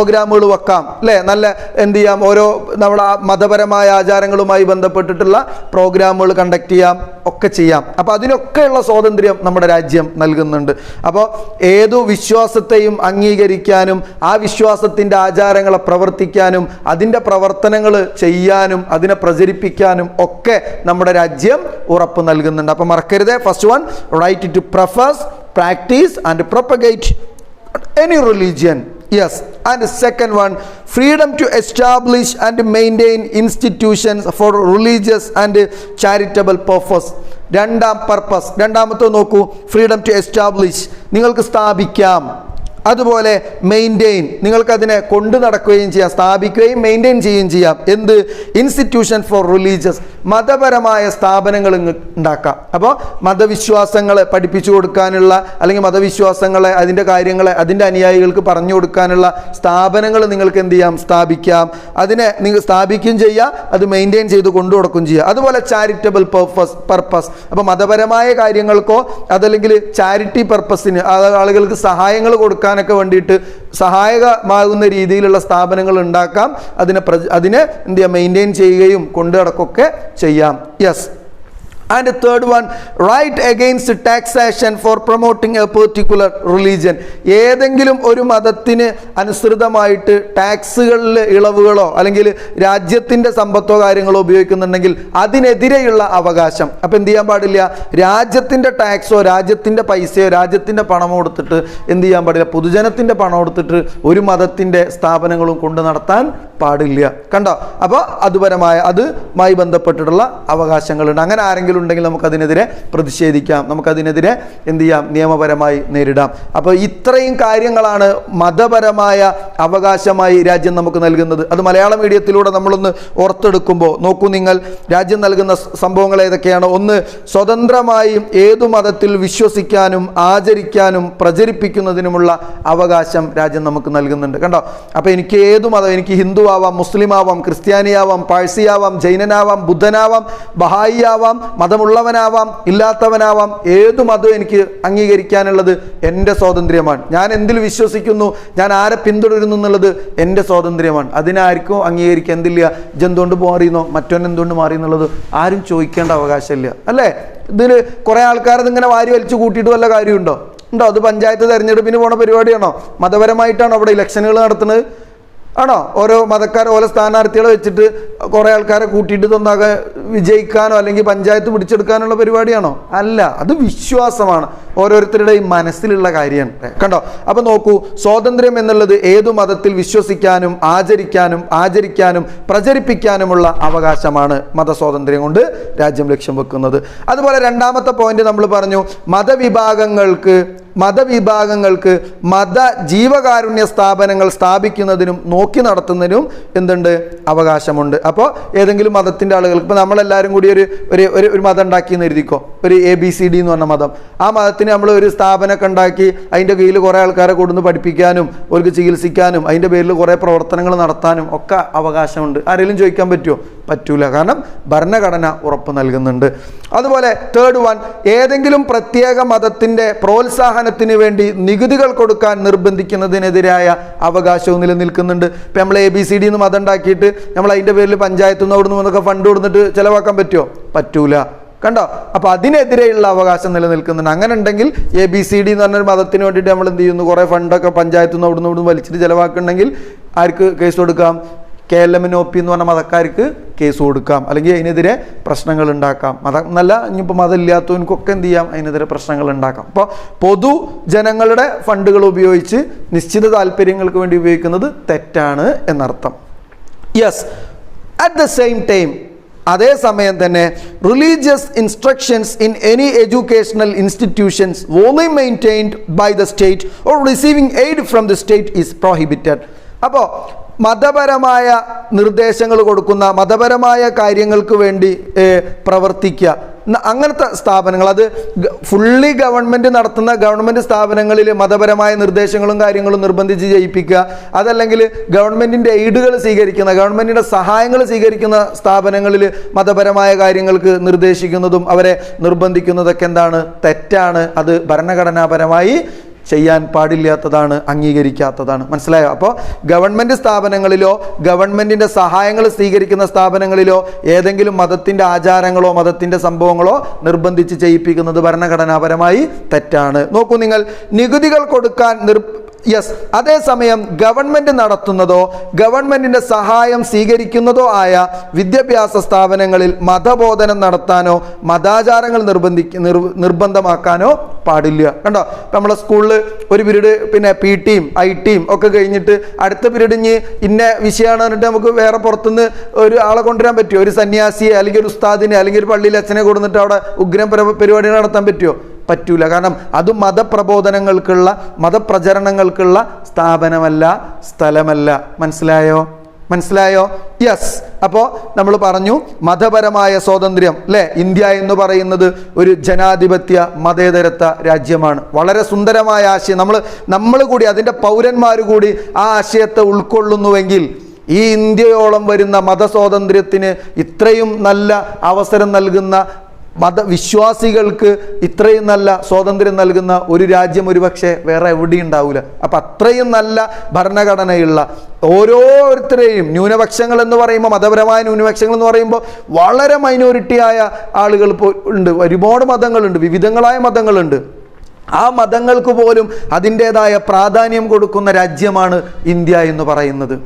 പ്രോഗ്രാമുകൾ വെക്കാം അല്ലേ, നല്ല എന്ത് ചെയ്യാം, ഓരോ നമ്മുടെ മതപരമായ ആചാരങ്ങളുമായി ബന്ധപ്പെട്ടിട്ടുള്ള പ്രോഗ്രാമുകൾ കണ്ടക്ട് ചെയ്യാം, ഒക്കെ ചെയ്യാം. അപ്പോൾ അതിനൊക്കെയുള്ള സ്വാതന്ത്ര്യം നമ്മുടെ രാജ്യം നൽകുന്നുണ്ട്. അപ്പോൾ ഏതു വിശ്വാസത്തെയും അംഗീകരിക്കാനും ആ വിശ്വാസത്തിൻ്റെ ആചാരങ്ങളെ പ്രവർത്തിക്കാനും അതിൻ്റെ പ്രവർത്തനങ്ങൾ ചെയ്യാനും അതിനെ പ്രചരിപ്പിക്കാനും ഒക്കെ നമ്മുടെ രാജ്യം ഉറപ്പ് നൽകുന്നുണ്ട്. അപ്പോൾ മറക്കരുത്, first one, right to profess, practice and propagate any religion. Yes. And the second one, freedom to establish and maintain institutions for religious and charitable purpose. രണ്ടാമത്തെ നോക്കൂ, ഫ്രീഡം ടു എസ്റ്റാബ്ലിഷ്, നിങ്ങൾക്ക് സ്ഥാപിക്കാം, അതുപോലെ മെയിൻറ്റെയിൻ, നിങ്ങൾക്കതിനെ കൊണ്ടു നടക്കുകയും ചെയ്യാം, സ്ഥാപിക്കുകയും മെയിൻറ്റെയിൻ ചെയ്യുകയും ചെയ്യാം. എന്ത്? ഇൻസ്റ്റിറ്റ്യൂഷൻ ഫോർ റിലീജിയസ്, മതപരമായ സ്ഥാപനങ്ങൾ ഉണ്ടാക്കാം. അപ്പോൾ മതവിശ്വാസങ്ങളെ പഠിപ്പിച്ചു കൊടുക്കാനുള്ള, അല്ലെങ്കിൽ മതവിശ്വാസങ്ങളെ അതിൻ്റെ കാര്യങ്ങളെ അതിൻ്റെ അനുയായികൾക്ക് പറഞ്ഞു കൊടുക്കാനുള്ള സ്ഥാപനങ്ങൾ നിങ്ങൾക്ക് എന്ത് ചെയ്യാം, സ്ഥാപിക്കാം. അതിനെ നിങ്ങൾ സ്ഥാപിക്കുകയും ചെയ്യുക, അത് മെയിൻറ്റെയിൻ ചെയ്ത് കൊണ്ടു കൊടുക്കുകയും ചെയ്യുക. അതുപോലെ ചാരിറ്റബിൾ പർപ്പസ്, അപ്പോൾ മതപരമായ കാര്യങ്ങൾക്കോ അതല്ലെങ്കിൽ ചാരിറ്റി പർപ്പസിന് ആളുകൾക്ക് സഹായങ്ങൾ കൊടുക്കാൻ ഒക്കെ വേണ്ടിയിട്ട് സഹായകമാകുന്ന രീതിയിലുള്ള സ്ഥാപനങ്ങൾ ഉണ്ടാക്കാം. അതിനെ എന്ത് ചെയ്യാം, മെയിൻറ്റെയിൻ ചെയ്യുകയും കൊണ്ടു നടക്കുകയൊക്കെ ചെയ്യാം. Yes. And the third one, right against taxation for promoting a particular religion. ഏതെങ്കിലും ഒരു മതത്തിന് അനുസൃതമായിട്ട് ടാക്സുകളിൽ ഇളവുകളോ അല്ലെങ്കിൽ രാജ്യത്തിൻ്റെ സമ്പത്തോ കാര്യങ്ങളോ ഉപയോഗിക്കുന്നുണ്ടെങ്കിൽ അതിനെതിരെയുള്ള അവകാശം. അപ്പം എന്ത് ചെയ്യാൻ പാടില്ല, രാജ്യത്തിൻ്റെ ടാക്സോ രാജ്യത്തിൻ്റെ പൈസയോ രാജ്യത്തിൻ്റെ പണമോ കൊടുത്തിട്ട് എന്ത് ചെയ്യാൻ പാടില്ല, പൊതുജനത്തിൻ്റെ പണം കൊടുത്തിട്ട് ഒരു മതത്തിൻ്റെ സ്ഥാപനങ്ങളും കൊണ്ട് നടത്താൻ പാടില്ല. കണ്ടോ? അപ്പോൾ അതുമായി ബന്ധപ്പെട്ടിട്ടുള്ള അവകാശങ്ങളുണ്ട്. അങ്ങനെ ആരെങ്കിലും ഉണ്ടെങ്കിൽ നമുക്കതിനെതിരെ പ്രതിഷേധിക്കാം, നമുക്കതിനെതിരെ എന്ത് ചെയ്യാം, നിയമപരമായി നേരിടാം. അപ്പോൾ ഇത്രയും കാര്യങ്ങളാണ് മതപരമായ അവകാശമായി രാജ്യം നമുക്ക് നൽകുന്നത്. അത് മലയാള മീഡിയത്തിലൂടെ നമ്മളൊന്ന് ഓർത്തെടുക്കുമ്പോൾ നോക്കൂ നിങ്ങൾ, രാജ്യം നൽകുന്ന സംഭവങ്ങൾ ഏതൊക്കെയാണ്? ഒന്ന്, സ്വതന്ത്രമായി ഏതു മതത്തിൽ വിശ്വസിക്കാനും ആചരിക്കാനും പ്രചരിപ്പിക്കുന്നതിനുമുള്ള അവകാശം രാജ്യം നമുക്ക് നൽകുന്നുണ്ട്. കണ്ടോ? അപ്പോൾ എനിക്ക് ഏതു മതം, എനിക്ക് ഹിന്ദു ആവാം, മുസ്ലിം ആവാം, ക്രിസ്ത്യാനിയാവാം, പാഴ്സിയാവാം, ജൈനനാവാം, ബുദ്ധനാവാം, ബഹായി ആവാം, മതമുള്ളവനാവാം, ഇല്ലാത്തവനാവാം, ഏതു മതവും എനിക്ക് അംഗീകരിക്കാനുള്ളത് എൻ്റെ സ്വാതന്ത്ര്യമാണ്. ഞാൻ എന്തിൽ വിശ്വസിക്കുന്നു, ഞാൻ ആരെ പിന്തുടരുന്നു എന്നുള്ളത് എൻ്റെ സ്വാതന്ത്ര്യമാണ്. അതിനാർക്കും അംഗീകരിക്കാൻ എന്തില്ല, ഇതെന്തുകൊണ്ട് മാറിയെന്നോ മറ്റൊന്ന് എന്തുകൊണ്ട് മാറി എന്നുള്ളത് ആരും ചോദിക്കേണ്ട അവകാശമില്ല അല്ലേ? ഇതിൽ കുറേ ആൾക്കാർ ഇതിങ്ങനെ വാരി വലിച്ചു കൂട്ടിയിട്ട് വല്ല കാര്യമുണ്ടോ? അത് പഞ്ചായത്ത് തെരഞ്ഞെടുപ്പിന് പോണ പരിപാടിയാണോ? മതപരമായിട്ടാണോ അവിടെ ഇലക്ഷനുകൾ നടത്തുന്നത്? ആണോ? ഓരോ മതക്കാർ ഓരോ സ്ഥാനാർത്ഥികളെ വെച്ചിട്ട് കുറേ ആൾക്കാരെ കൂട്ടിയിട്ട് തൊന്നാകെ വിജയിക്കാനോ അല്ലെങ്കിൽ പഞ്ചായത്ത് പിടിച്ചെടുക്കാനുള്ള പരിപാടിയാണോ? അല്ല, അത് വിശ്വാസമാണ്, ഓരോരുത്തരുടെയും മനസ്സിലുള്ള കാര്യമാണ്. കണ്ടോ? അപ്പം നോക്കൂ, സ്വാതന്ത്ര്യം എന്നുള്ളത് ഏതു മതത്തിൽ വിശ്വസിക്കാനും ആചരിക്കാനും പ്രചരിപ്പിക്കാനുമുള്ള അവകാശമാണ് മതസ്വാതന്ത്ര്യം കൊണ്ട് രാജ്യം ലക്ഷ്യം വെക്കുന്നത്. അതുപോലെ രണ്ടാമത്തെ പോയിന്റ് നമ്മൾ പറഞ്ഞു, മതവിഭാഗങ്ങൾക്ക് മത ജീവകാരുണ്യ സ്ഥാപനങ്ങൾ സ്ഥാപിക്കുന്നതിനും നോക്കി നടത്തുന്നതിനും എന്തുണ്ട്, അവകാശമുണ്ട്. അപ്പോൾ ഏതെങ്കിലും മതത്തിൻ്റെ ആളുകൾക്ക്, ഇപ്പോൾ നമ്മളെല്ലാവരും കൂടി ഒരു മതം ഉണ്ടാക്കിയെന്ന് എഴുതിക്കോ, ഒരു ABCD എന്ന് പറഞ്ഞ മതം, ആ മതത്തിന് നമ്മൾ ഒരു സ്ഥാപനമൊക്കെ ഉണ്ടാക്കി അതിൻ്റെ കീഴിൽ കുറേ ആൾക്കാരെ കൊടുന്ന് പഠിപ്പിക്കാനും അവർക്ക് ചികിത്സിക്കാനും അതിൻ്റെ പേരിൽ കുറേ പ്രവർത്തനങ്ങൾ നടത്താനും ഒക്കെ അവകാശമുണ്ട്. ആരെങ്കിലും ചോദിക്കാൻ പറ്റുമോ? പറ്റൂല, കാരണം ഭരണഘടന ഉറപ്പ് നൽകുന്നുണ്ട്. അതുപോലെ തേർഡ് വൺ, ഏതെങ്കിലും പ്രത്യേക മതത്തിൻ്റെ പ്രോത്സാഹനത്തിന് വേണ്ടി നികുതികൾ കൊടുക്കാൻ നിർബന്ധിക്കുന്നതിനെതിരായ അവകാശവും നിലനിൽക്കുന്നുണ്ട്. ഇപ്പം നമ്മൾ ABCD എന്ന് മതം ഉണ്ടാക്കിയിട്ട് നമ്മൾ അതിൻ്റെ പേരിൽ പഞ്ചായത്തു നിന്ന് അവിടെ നിന്നൊക്കെ ഫണ്ട് കൊടുത്തിട്ട് ചിലവാക്കാൻ പറ്റുമോ? പറ്റൂല. കണ്ടോ? അപ്പോൾ അതിനെതിരെയുള്ള അവകാശം നിലനിൽക്കുന്നുണ്ട്. അങ്ങനെ ഉണ്ടെങ്കിൽ ABCD എന്ന് പറഞ്ഞൊരു മതത്തിന് വേണ്ടിയിട്ട് നമ്മൾ എന്ത് ചെയ്യുന്നു, കുറേ ഫണ്ടൊക്കെ പഞ്ചായത്തു നിന്ന് അവിടെ നിന്ന് വലിച്ചിട്ട് ചിലവാക്കുന്നുണ്ടെങ്കിൽ ആർക്ക് കേസ് കൊടുക്കാം? KLM-NOP എന്ന് പറഞ്ഞ മതക്കാർക്ക് കേസ് കൊടുക്കാം, അല്ലെങ്കിൽ അതിനെതിരെ പ്രശ്നങ്ങൾ ഉണ്ടാക്കാം. മതം എന്നല്ല, ഇനിയിപ്പോൾ മതം ഇല്ലാത്തവർക്കൊക്കെ എന്ത് ചെയ്യാം, അതിനെതിരെ പ്രശ്നങ്ങൾ ഉണ്ടാക്കാം. അപ്പോൾ പൊതുജനങ്ങളുടെ ഫണ്ടുകൾ ഉപയോഗിച്ച് നിശ്ചിത താല്പര്യങ്ങൾക്ക് വേണ്ടി ഉപയോഗിക്കുന്നത് തെറ്റാണ് എന്നർത്ഥം. Yes. At the same time, അതേസമയം തന്നെ religious instructions in any educational institutions only maintained by the state or receiving aid from the state is prohibited. അപ്പോൾ മതപരമായ നിർദ്ദേശങ്ങൾ കൊടുക്കുന്ന, മതപരമായ കാര്യങ്ങൾക്ക് വേണ്ടി പ്രവർത്തിക്കുക, അങ്ങനത്തെ സ്ഥാപനങ്ങൾ, അത് ഫുള്ളി ഗവൺമെൻറ് നടത്തുന്ന ഗവൺമെൻറ് സ്ഥാപനങ്ങളിൽ മതപരമായ നിർദ്ദേശങ്ങളും കാര്യങ്ങളും നിർബന്ധിച്ച് ചെയ്യിപ്പിക്കുക, അതല്ലെങ്കിൽ ഗവൺമെൻറ്റിൻ്റെ എയ്ഡുകൾ സ്വീകരിക്കുന്ന, ഗവൺമെൻറ്റിൻ്റെ സഹായങ്ങൾ സ്വീകരിക്കുന്ന സ്ഥാപനങ്ങളിൽ മതപരമായ കാര്യങ്ങൾക്ക് നിർദ്ദേശിക്കുന്നതും അവരെ നിർബന്ധിക്കുന്നതൊക്കെ എന്താണ്? തെറ്റാണ്. അത് ഭരണഘടനാപരമായി ചെയ്യാൻ പാടില്ലാത്തതാണ്, അംഗീകരിക്കാത്തതാണ്. മനസ്സിലായോ? അപ്പോൾ ഗവൺമെൻറ് സ്ഥാപനങ്ങളിലോ ഗവൺമെൻറ്റിൻ്റെ സഹായങ്ങൾ സ്വീകരിക്കുന്ന സ്ഥാപനങ്ങളിലോ ഏതെങ്കിലും മതത്തിൻ്റെ ആചാരങ്ങളോ മതത്തിൻ്റെ സംഭവങ്ങളോ നിർബന്ധിച്ച് ചെയ്യിപ്പിക്കുന്നത് ഭരണഘടനാപരമായി തെറ്റാണ്. നോക്കൂ നിങ്ങൾ, നികുതികൾ കൊടുക്കാൻ അതേസമയം ഗവൺമെൻറ് നടത്തുന്നതോ ഗവൺമെൻറ്റിൻ്റെ സഹായം സ്വീകരിക്കുന്നതോ ആയ വിദ്യാഭ്യാസ സ്ഥാപനങ്ങളിൽ മതബോധനം നടത്താനോ മതാചാരങ്ങൾ നിർബന്ധമാക്കാനോ പാടില്ല. കണ്ടോ, നമ്മളെ സ്കൂളിൽ ഒരു പീരീഡ് പിന്നെ PT യും IT യും ഒക്കെ കഴിഞ്ഞിട്ട് അടുത്ത പീരീഡ് ഇനി ഇന്ന വിഷയമാണ് പറഞ്ഞിട്ട് നമുക്ക് വേറെ പുറത്തുനിന്ന് ഒരു ആളെ കൊണ്ടുവരാൻ പറ്റുമോ? ഒരു സന്യാസിയെ അല്ലെങ്കിൽ ഒരു ഉസ്താദിനെ അല്ലെങ്കിൽ ഒരു പള്ളിയിൽ അച്ഛനെ കൊടുത്തിട്ട് അവിടെ ഉഗ്രം പരിപാടി നടത്താൻ പറ്റുമോ? പറ്റൂല. കാരണം അത് മതപ്രബോധനങ്ങൾക്കുള്ള മതപ്രചരണങ്ങൾക്കുള്ള സ്ഥാപനമല്ല, സ്ഥലമല്ല. മനസ്സിലായോ? യെസ്. അപ്പോൾ നമ്മൾ പറഞ്ഞു മതപരമായ സ്വാതന്ത്ര്യം അല്ലേ? ഇന്ത്യ എന്ന് പറയുന്നത് ഒരു ജനാധിപത്യ മതേതരത്വ രാജ്യമാണ്. വളരെ സുന്ദരമായ ആശയം. നമ്മൾ കൂടി അതിൻ്റെ പൗരന്മാർ കൂടി ആ ആശയത്തെ ഉൾക്കൊള്ളുന്നുവെങ്കിൽ ഈ ഇന്ത്യയോളം വരുന്ന മതസ്വാതന്ത്ര്യത്തിന് ഇത്രയും നല്ല അവസരം നൽകുന്ന മതവിശ്വാസികൾക്ക് ഇത്രയും നല്ല സ്വാതന്ത്ര്യം നൽകുന്ന ഒരു രാജ്യം ഒരുപക്ഷെ വേറെ എവിടെയും ഉണ്ടാവില്ല. അപ്പം അത്രയും നല്ല ഭരണഘടനയുള്ള ഓരോരുത്തരെയും ന്യൂനപക്ഷങ്ങൾ എന്ന് പറയുമ്പോൾ മതപരമായ ന്യൂനപക്ഷങ്ങൾ എന്ന് പറയുമ്പോൾ വളരെ മൈനോറിറ്റിയായ ആളുകൾ ഉണ്ട്. ഒരുപാട് മതങ്ങളുണ്ട്, വിവിധങ്ങളായ മതങ്ങളുണ്ട്. ആ മതങ്ങൾക്ക് പോലും അതിൻ്റെതായ പ്രാധാന്യം കൊടുക്കുന്ന രാജ്യമാണ് ഇന്ത്യ എന്ന് പറയുന്നത്.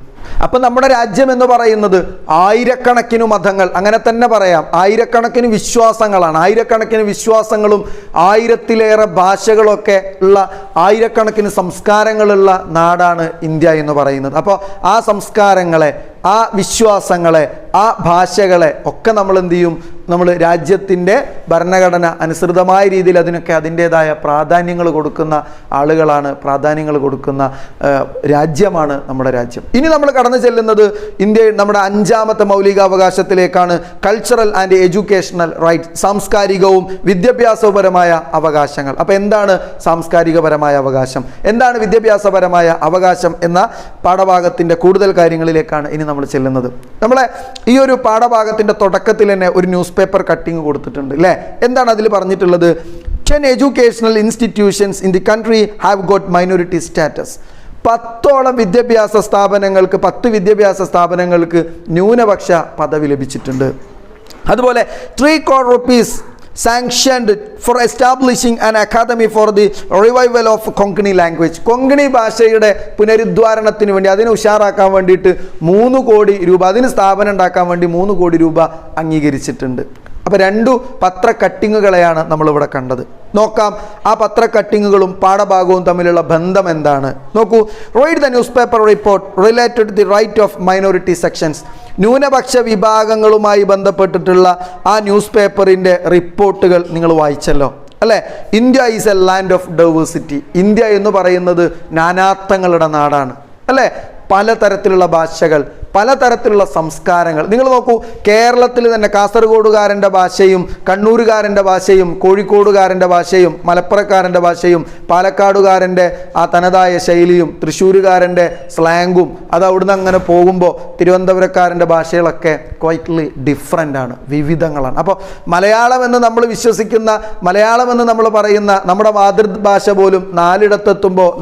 അപ്പം നമ്മുടെ രാജ്യം എന്ന് പറയുന്നത് ആയിരക്കണക്കിന് മതങ്ങൾ, അങ്ങനെ തന്നെ പറയാം, ആയിരക്കണക്കിന് വിശ്വാസങ്ങളാണ്. ആയിരക്കണക്കിന് വിശ്വാസങ്ങളും 1000-ലേറെ ഭാഷകളൊക്കെ ഉള്ള ആയിരക്കണക്കിന് സംസ്കാരങ്ങളുള്ള നാടാണ് ഇന്ത്യ എന്ന് പറയുന്നത്. അപ്പോൾ ആ സംസ്കാരങ്ങളെ, ആ വിശ്വാസങ്ങളെ, ആ ഭാഷകളെ ഒക്കെ നമ്മൾ എന്ത് ചെയ്യും? നമ്മൾ രാജ്യത്തിൻ്റെ ഭരണഘടന അനുസൃതമായ രീതിയിൽ അതിനൊക്കെ അതിൻ്റെതായ പ്രാധാന്യങ്ങൾ കൊടുക്കുന്ന ആളുകളാണ്, പ്രാധാന്യങ്ങൾ കൊടുക്കുന്ന രാജ്യമാണ് നമ്മുടെ രാജ്യം. ഇനി നമ്മൾ കടന്നു ചെല്ലുന്നത് നമ്മുടെ 5ാമത്തെ മൗലികാവകാശത്തിലേക്കാണ്. കൾച്ചറൽ ആൻഡ് എഡ്യൂക്കേഷണൽ റൈറ്റ്സ്, സാംസ്കാരികവും വിദ്യാഭ്യാസപരമായ അവകാശങ്ങൾ. അപ്പോൾ എന്താണ് സാംസ്കാരികപരമായ അവകാശം, എന്താണ് വിദ്യാഭ്യാസപരമായ അവകാശം എന്ന പാഠഭാഗത്തിൻ്റെ കൂടുതൽ കാര്യങ്ങളിലേക്കാണ് ഇനി നമ്മൾ ചെല്ലുന്നത്. നമ്മളെ ഈ ഒരു പാഠഭാഗത്തിൻ്റെ തുടക്കത്തിൽ തന്നെ ഒരു ന്യൂസ് പേപ്പർ കട്ടിങ് കൊടുത്തിട്ടുണ്ട് അല്ലേ? എന്താണ് അതിൽ പറഞ്ഞിട്ടുള്ളത്? 10 educational institutions in the country have got minority status. 10 വിദ്യാഭ്യാസ സ്ഥാപനങ്ങൾക്ക് 10 വിദ്യാഭ്യാസ സ്ഥാപനങ്ങൾക്ക് ന്യൂനപക്ഷ പദവി ലഭിച്ചിട്ടുണ്ട്. അതുപോലെ 3 crore rupees sanctioned for establishing an academy for the revival of Konkani language. Konkani ഭാഷയുടെ പുനരുദ്ധാരണത്തിന് വേണ്ടി, അതിനെ ഉഷാറാക്കാൻ വേണ്ടിയിട്ട് 3 കോടി രൂപ, അതിന് സ്ഥാപനം ഉണ്ടാക്കാൻ വേണ്ടി 3 കോടി രൂപ അംഗീകരിച്ചിട്ടുണ്ട്. അപ്പോൾ 2 പത്ര കട്ടിങ്ങുകളെയാണ് നമ്മളിവിടെ കണ്ടത്. നോക്കാം ആ പത്ര കട്ടിങ്ങുകളും പാഠഭാഗവും തമ്മിലുള്ള ബന്ധം എന്താണ്. നോക്കൂ, read the newspaper report related to the right of minority sections. ന്യൂനപക്ഷ വിഭാഗങ്ങളുമായി ബന്ധപ്പെട്ടിട്ടുള്ള ആ ന്യൂസ് പേപ്പറിൻ്റെ റിപ്പോർട്ടുകൾ നിങ്ങൾ വായിച്ചല്ലോ അല്ലേ? India is a land of diversity. India എന്ന് പറയുന്നത് നാനാത്വങ്ങളുടെ നാടാണ് അല്ലേ? പലതരത്തിലുള്ള ഭാഷകൾ, പലതരത്തിലുള്ള സംസ്കാരങ്ങൾ. നിങ്ങൾ നോക്കൂ, കേരളത്തിൽ തന്നെ കാസർഗോഡുകാരൻ്റെ ഭാഷയും കണ്ണൂരുകാരൻ്റെ ഭാഷയും കോഴിക്കോടുകാരൻ്റെ ഭാഷയും മലപ്പുറക്കാരൻ്റെ ഭാഷയും പാലക്കാടുകാരൻ്റെ ആ തനതായ ശൈലിയും തൃശ്ശൂരുകാരൻ്റെ സ്ലാങ്ങും അത് അവിടുന്ന് അങ്ങനെ പോകുമ്പോൾ തിരുവനന്തപുരക്കാരൻ്റെ ഭാഷകളൊക്കെ ക്വൈറ്റ്ലി ഡിഫറൻ്റ് ആണ്, വിവിധങ്ങളാണ്. അപ്പോൾ മലയാളം എന്ന് നമ്മൾ വിശ്വസിക്കുന്ന, മലയാളം എന്ന് നമ്മൾ പറയുന്ന നമ്മുടെ മാതൃഭാഷ പോലും 4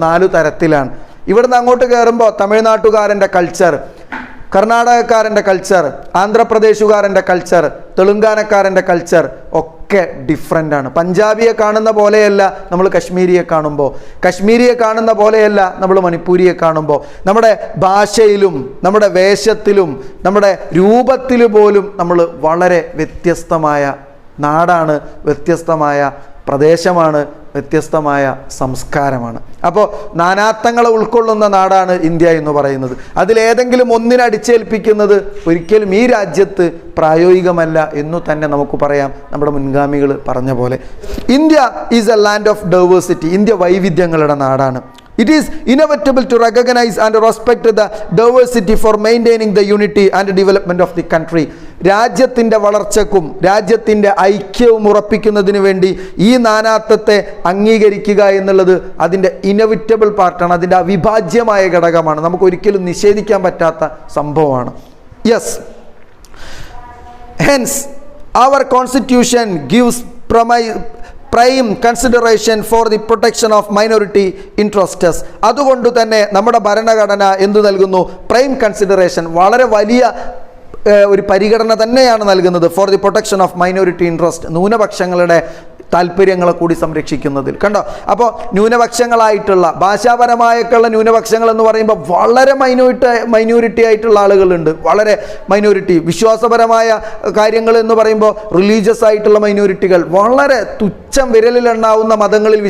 4 തരത്തിലാണ്. ഇവിടുന്ന് അങ്ങോട്ട് കയറുമ്പോൾ തമിഴ്നാട്ടുകാരൻ്റെ കൾച്ചർ, കർണാടകക്കാരൻ്റെ കൾച്ചർ, ആന്ധ്രാപ്രദേശുകാരൻ്റെ കൾച്ചർ, തെലുങ്കാനക്കാരൻ്റെ കൾച്ചർ ഒക്കെ ഡിഫറൻ്റ് ആണ്. പഞ്ചാബിയെ കാണുന്ന പോലെയല്ല നമ്മൾ കശ്മീരിയെ കാണുമ്പോൾ, കശ്മീരിയെ കാണുന്ന പോലെയല്ല നമ്മൾ മണിപ്പൂരിയെ കാണുമ്പോൾ. നമ്മുടെ ഭാഷയിലും നമ്മുടെ വേഷത്തിലും നമ്മുടെ രൂപത്തിൽ പോലും നമ്മൾ വളരെ വ്യത്യസ്തമായ നാടാണ്, വ്യത്യസ്തമായ പ്രദേശമാണ്, വ്യത്യസ്തമായ സംസ്കാരമാണ്. അപ്പോൾ നാനാത്വങ്ങളെ ഉൾക്കൊള്ളുന്ന നാടാണ് ഇന്ത്യ എന്ന് പറയുന്നത്. അതിലേതെങ്കിലും ഒന്നിനെ അടിച്ചേൽപ്പിക്കുന്നത് ഒരിക്കലും ഈ രാജ്യത്ത് പ്രായോഗികമല്ല എന്നു തന്നെ നമുക്ക് പറയാം. നമ്മുടെ മുൻഗാമികൾ പറഞ്ഞ പോലെ India is a land of diversity. India വൈവിധ്യങ്ങളുടെ നാടാണ്. It is inevitable to recognize and respect the diversity for maintaining the unity and development of the country. രാജ്യത്തിൻ്റെ വളർച്ചയ്ക്കും രാജ്യത്തിൻ്റെ ഐക്യവും ഉറപ്പിക്കുന്നതിന് വേണ്ടി ഈ നാനാത്വത്തെ അംഗീകരിക്കുക എന്നുള്ളത് അതിൻ്റെ ഇനവിറ്റബിൾ പാർട്ടാണ്, അതിൻ്റെ അവിഭാജ്യമായ ഘടകമാണ്, നമുക്ക് ഒരിക്കലും നിഷേധിക്കാൻ പറ്റാത്ത സംഭവമാണ്. Yes, hence our constitution gives prime consideration four the protection of minority ഇൻട്രസ്റ്റസ്. അതുകൊണ്ട് തന്നെ നമ്മുടെ ഭരണഘടന എന്തു നൽകുന്നു? പ്രൈം കൺസിഡറേഷൻ, വളരെ വലിയ ഒരു പരിഗണന തന്നെയാണ് നൽകുന്നത് for the protection of minority interest, ന്യൂനപക്ഷങ്ങളുടെ താല്പര്യങ്ങളെ കൂടി സംരക്ഷിക്കുന്നതിൽ. കണ്ടോ? അപ്പോൾ ന്യൂനപക്ഷങ്ങളായിട്ടുള്ള ഭാഷാപരമായൊക്കെയുള്ള ന്യൂനപക്ഷങ്ങൾ എന്ന് പറയുമ്പോൾ വളരെ മൈനോറിറ്റി ആയിട്ടുള്ള ആളുകളുണ്ട്, വളരെ മൈനോറിറ്റി. വിശ്വാസപരമായ കാര്യങ്ങൾ എന്ന് പറയുമ്പോൾ റിലീജിയസ് ആയിട്ടുള്ള മൈനോറിറ്റികൾ, വളരെ തുച്ഛം വിരലിലെണ്ണാവുന്ന മതങ്ങളിൽ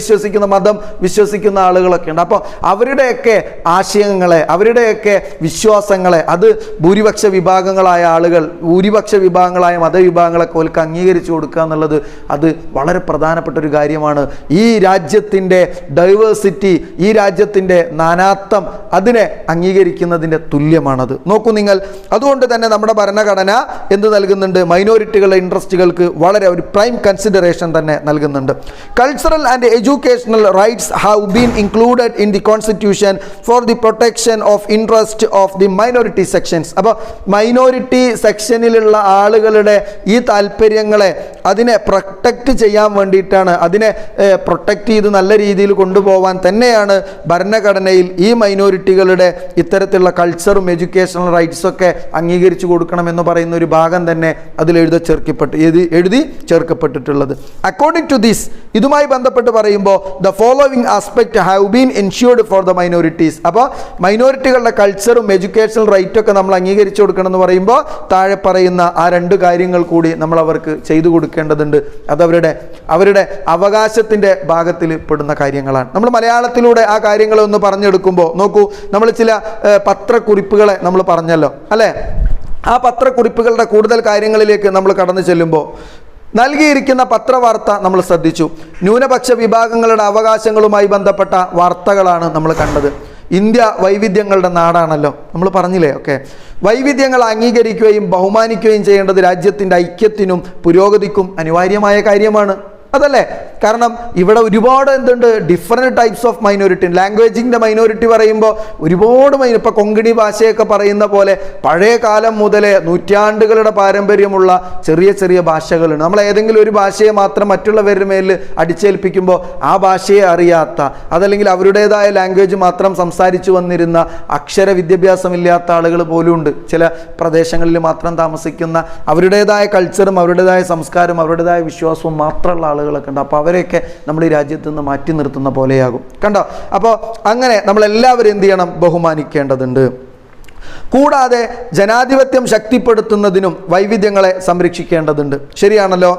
വിശ്വസിക്കുന്ന ആളുകളൊക്കെ ഉണ്ട്. അപ്പോൾ അവരുടെയൊക്കെ ആശയങ്ങളെ, അവരുടെയൊക്കെ വിശ്വാസങ്ങളെ അത് ഭൂരിപക്ഷ വിഭാഗങ്ങളായ ആളുകൾ, ഭൂരിപക്ഷ വിഭാഗങ്ങളായ മതവിഭാഗങ്ങളൊക്കെ ഓൽക്ക് അംഗീകരിച്ചു കൊടുക്കുക എന്നുള്ളത് അത് വളരെ പ്രധാനപ്പെട്ട ഒരു കാര്യമാണ്. ഈ രാജ്യത്തിൻ്റെ ഡൈവേഴ്സിറ്റി, ഈ രാജ്യത്തിൻ്റെ നാനാത്വം, അതിനെ അംഗീകരിക്കുന്നതിൻ്റെ തുല്യമാണത്. നോക്കൂ നിങ്ങൾ. അതുകൊണ്ട് തന്നെ നമ്മുടെ ഭരണഘടന എന്ത് നൽകുന്നുണ്ട്? മൈനോറിറ്റികളുടെ ഇൻട്രസ്റ്റുകൾക്ക് വളരെ ഒരു പ്രൈം കൺസിഡറേഷൻ തന്നെ നൽകുന്നുണ്ട്. Cultural and educational rights have been included in the constitution four the protection of interest of the minority sections. അപ്പോൾ മൈനോറിറ്റി സെക്ഷനിലുള്ള ആളുകളുടെ ഈ താല്പര്യങ്ങളെ അതിനെ പ്രൊട്ടക്റ്റ് ചെയ്യാൻ വേണ്ടിയിട്ടാണ്, അതിനെ പ്രൊട്ടക്റ്റ് ചെയ്ത് നല്ല രീതിയിൽ കൊണ്ടുപോകാൻ തന്നെയാണ് ഭരണഘടനയിൽ ഈ മൈനോറിറ്റികളുടെ ഇത്തരത്തിലുള്ള കൾച്ചറും എഡ്യൂക്കേഷണൽ റൈറ്റ്സൊക്കെ അംഗീകരിച്ചു കൊടുക്കണമെന്ന് പറയുന്ന ഒരു ഭാഗം തന്നെ അതിൽ എഴുതി ചേർക്കപ്പെട്ടിട്ടുള്ളത്. അക്കോർഡിംഗ് ടു ദിസ്, ഇതുമായി ബന്ധപ്പെട്ട് പറയുമ്പോൾ the following aspect have been ensured for the minorities. അപ്പോൾ മൈനോറിറ്റികളുടെ കൾച്ചറും എഡ്യൂക്കേഷണൽ റൈറ്റൊക്കെ നമ്മൾ അംഗീകരിച്ചു കൊടുക്കണം എന്ന് പറയുമ്പോൾ താഴെ പറയുന്ന ആ രണ്ട് കാര്യങ്ങൾ കൂടി നമ്മൾ അവർക്ക് ചെയ്തു കൊടുക്കേണ്ടതുണ്ട്. അത് അവരുടെ അവകാശത്തിൻ്റെ ഭാഗത്തിൽ പെടുന്ന കാര്യങ്ങളാണ്. നമ്മൾ മലയാളത്തിലൂടെ ആ കാര്യങ്ങളെ ഒന്ന് പറഞ്ഞെടുക്കുമ്പോൾ നോക്കൂ, നമ്മൾ ചില പത്രക്കുറിപ്പുകളെ നമ്മൾ പറഞ്ഞല്ലോ അല്ലേ? ആ പത്രക്കുറിപ്പുകളുടെ കൂടുതൽ കാര്യങ്ങളിലേക്ക് നമ്മൾ കടന്നു ചെല്ലുമ്പോൾ നൽകിയിരിക്കുന്ന പത്രവാർത്ത നമ്മൾ ശ്രദ്ധിച്ചു. ന്യൂനപക്ഷ വിഭാഗങ്ങളുടെ അവകാശങ്ങളുമായി ബന്ധപ്പെട്ട വാർത്തകളാണ് നമ്മൾ കണ്ടത്. ഇന്ത്യ വൈവിധ്യങ്ങളുടെ നാടാണല്ലോ, നമ്മൾ പറഞ്ഞില്ലേ? ഓക്കെ, വൈവിധ്യങ്ങൾ അംഗീകരിക്കുകയും ബഹുമാനിക്കുകയും ചെയ്യേണ്ടത് രാജ്യത്തിൻ്റെ ഐക്യത്തിനും പുരോഗതിക്കും അനിവാര്യമായ കാര്യമാണ്. അതല്ലേ? കാരണം ഇവിടെ ഒരുപാട് എന്തുണ്ട്, ഡിഫറെൻറ്റ് ടൈപ്സ് ഓഫ് മൈനോറിറ്റി. ലാംഗ്വേജിൻ്റെ മൈനോറിറ്റി പറയുമ്പോൾ ഒരുപാട് ഇപ്പോൾ കൊങ്കണി ഭാഷയൊക്കെ പറയുന്ന പോലെ പഴയ കാലം മുതലേ നൂറ്റാണ്ടുകളുടെ പാരമ്പര്യമുള്ള ചെറിയ ചെറിയ ഭാഷകളുണ്ട്. നമ്മൾ ഏതെങ്കിലും ഒരു ഭാഷയെ മാത്രം മറ്റുള്ളവരുടെ മേലിൽ അടിച്ചേൽപ്പിക്കുമ്പോൾ ആ ഭാഷയെ അറിയാത്ത, അതല്ലെങ്കിൽ അവരുടേതായ ലാംഗ്വേജ് മാത്രം സംസാരിച്ചു വന്നിരുന്ന അക്ഷര വിദ്യാഭ്യാസമില്ലാത്ത ആളുകൾ പോലും ഉണ്ട്. ചില പ്രദേശങ്ങളിൽ മാത്രം താമസിക്കുന്ന, അവരുടേതായ കൾച്ചറും അവരുടേതായ സംസ്കാരവും അവരുടേതായ വിശ്വാസവും മാത്രമുള്ള ആളുകളൊക്കെ ഉണ്ട്. അപ്പോൾ അവരെയൊക്കെ നമ്മൾ ഈ രാജ്യത്ത് നിന്ന് മാറ്റി നിർത്തുന്ന പോലെയാകും. കണ്ടോ? അപ്പോൾ അങ്ങനെ നമ്മളെല്ലാവരും എന്ത് ചെയ്യണം? ബഹുമാനിക്കേണ്ടതുണ്ട്. കൂടാതെ ജനാധിപത്യം ശക്തിപ്പെടുത്തുന്നതിനും വൈവിധ്യങ്ങളെ സംരക്ഷിക്കേണ്ടതുണ്ട്. ശരിയാണല്ലോ?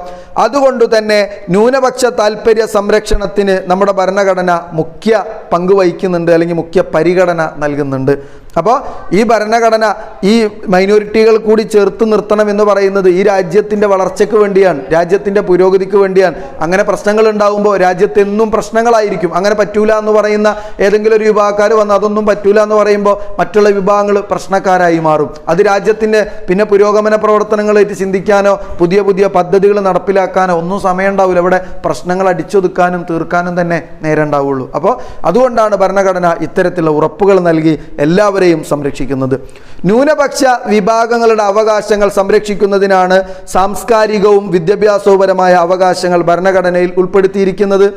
അതുകൊണ്ട് തന്നെ ന്യൂനപക്ഷ താല്പര്യ സംരക്ഷണത്തിന് നമ്മുടെ ഭരണഘടന മുഖ്യ പങ്ക് വഹിക്കുന്നുണ്ട്, അല്ലെങ്കിൽ മുഖ്യ പരിഗണന നൽകുന്നുണ്ട്. അപ്പോൾ ഈ ഭരണഘടന ഈ മൈനോറിറ്റികൾ കൂടി ചേർത്ത് നിർത്തണം എന്ന് പറയുന്നത് ഈ രാജ്യത്തിൻ്റെ വളർച്ചയ്ക്ക് വേണ്ടിയാണ്, രാജ്യത്തിൻ്റെ പുരോഗതിക്ക് വേണ്ടിയാണ്. അങ്ങനെ പ്രശ്നങ്ങൾ ഉണ്ടാകുമ്പോൾ രാജ്യത്തെന്നും പ്രശ്നങ്ങളായിരിക്കും. അങ്ങനെ പറ്റൂല എന്ന് പറയുന്ന ഏതെങ്കിലും ഒരു വിഭാഗക്കാർ വന്ന് അതൊന്നും പറ്റൂല എന്ന് പറയുമ്പോൾ മറ്റുള്ള വിഭാഗങ്ങൾ പ്രശ്നക്കാരായി മാറും. അത് രാജ്യത്തിൻ്റെ പിന്നെ പുരോഗമന പ്രവർത്തനങ്ങളായിട്ട് ചിന്തിക്കാനോ പുതിയ പുതിയ പദ്ധതികൾ നടപ്പിലാക്കാനോ ഒന്നും സമയം ഉണ്ടാവില്ല. ഇവിടെ പ്രശ്നങ്ങൾ അടിച്ചൊതുക്കാനും തീർക്കാനും തന്നെ നേരം ഉണ്ടാവുള്ളൂ. അപ്പോൾ അതുകൊണ്ടാണ് ഭരണഘടന ഇത്തരത്തിലുള്ള ഉറപ്പുകൾ നൽകി എല്ലാവരെയും സംരക്ഷിക്കുന്നത്. ന്യൂനപക്ഷ വിഭാഗങ്ങളുടെ അവകാശങ്ങൾ സംരക്ഷിക്കുന്നതിനാണ് സാംസ്കാരികവും വിദ്യാഭ്യാസപരമായ അവകാശങ്ങൾ ഭരണഘടനയിൽ ഉൾപ്പെടുത്തിയിരിക്കുന്നത്.